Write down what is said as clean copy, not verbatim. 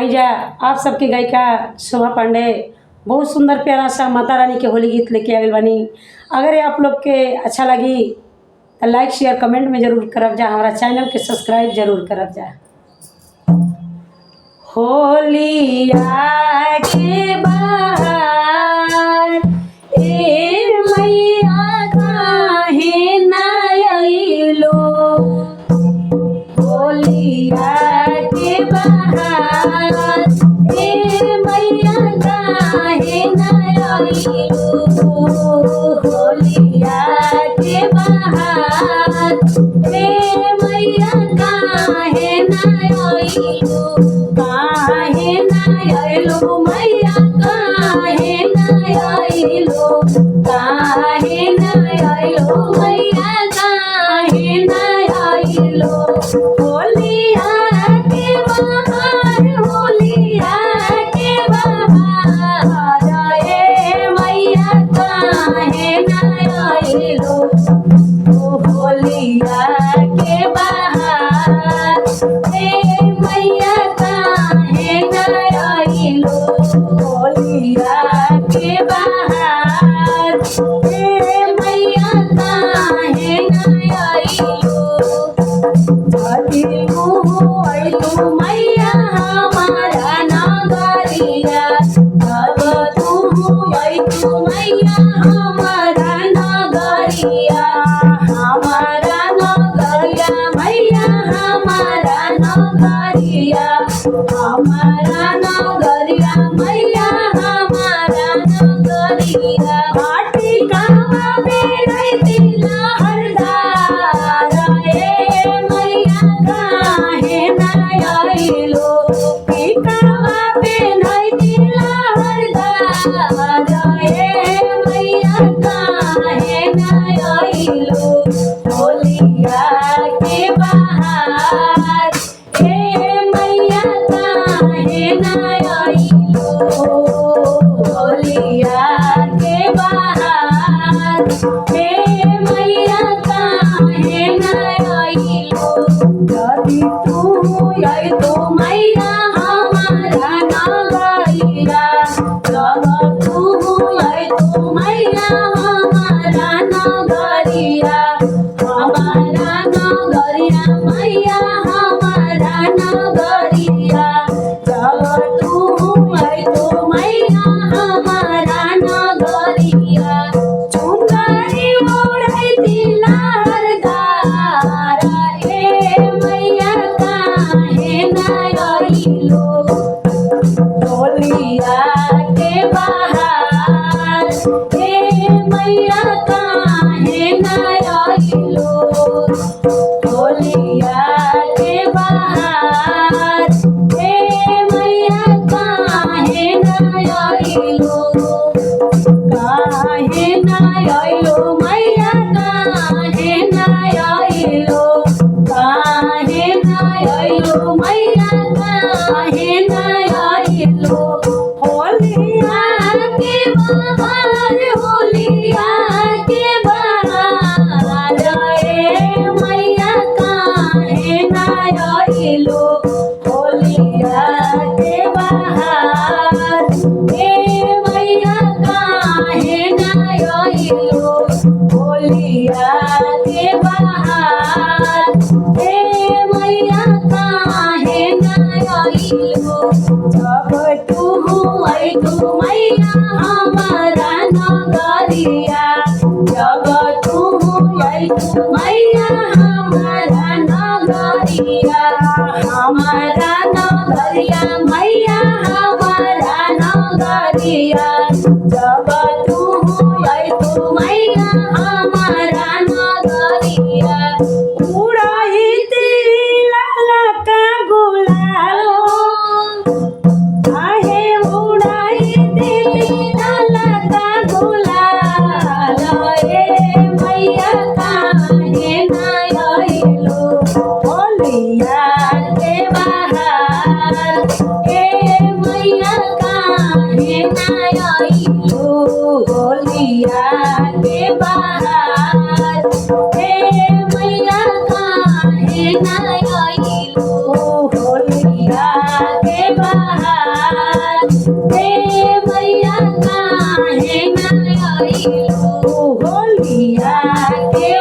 आइजा आप सबके गायिका शोभा पांडे बहुत सुंदर प्यारा सा माता रानी के होली गीत लेके आए बानी। अगर ये आप लोग के अच्छा लगी तो लाइक शेयर कमेंट में जरूर करब जा, हमारा चैनल के सब्सक्राइब जरूर करब जा। होलिया के बाहर ए मैया काहे ना अइलो, होलिया के बाहर ए मैया काहे ना अइलो, होलिया के बाहर ए मैया काहे ना अइलो, काहे ना अइलो मैया काहे ना अइलो, काहे ना अइलो मैया काहे ना अइलो, होलिया के बाहर होलिया के बाहर ए मैया काहे ना अइलो, होलिया के बाहर ए मैया काहे ना अइलो, होलिया के बाहर ए मैया काहे ना अइलो। जदि तू अइलू मैया हमारा नगरिया, जब तू अइलू मैया हमारा नगरिया, हमारा नगरिया मैया हमारा नगरिया, हमारा नगरिया मैया हमारा नगरिया, घाटी कावा पे रहती लहरदार ए मैया काहे ना अइलो, कावा पे रहती लहरदार ए मैया काहे ना अइलो, होलिया के बाहर ए मैया काहे ना अइलो, होलिया के बाहर ए मैया काहे ना अइलो। जदि तू अइतो मैया हमारा नगरिया, जब तू अइतो मैया हमारा नगरिया, हमारा नगरिया मैया हमारा नगरिया, जब तू अइतो मैया हमारा नगरिया, चुनरी ओढ़ैती लहरदार ए मैया काहे ना अइलो, होलिया के बाहर ए मैया काहे ना अइलो, होलिया के बाहर ए मैया काहे ना अइलो, काहे ना अइलो मैया काहे ना अइलो, काहे ना अइलो मैया काहे ना अइलो, होलिया के बाहर होलिया के बाहर ए मैया काहे ना अइलो, होलिया के बाहर ए मैया काहे ना अइलो, होलिया के बाहर ए मैया काहे ना अइलो। जब तू अइलू मैया हमारा नगरिया, जब तू अइलू मैया हमारा नगरिया, हमारा नगरिया मैया हमारा नगरिया, जब तू अइलू मैया हमारा नगरिया, उड़ैती ललका गुलाल, काहे उड़ैती ललका गुलाल ए मैया काहे ना अइलो, होलिया के बाहर ए मैया काहे ना अइलो, होलिया के के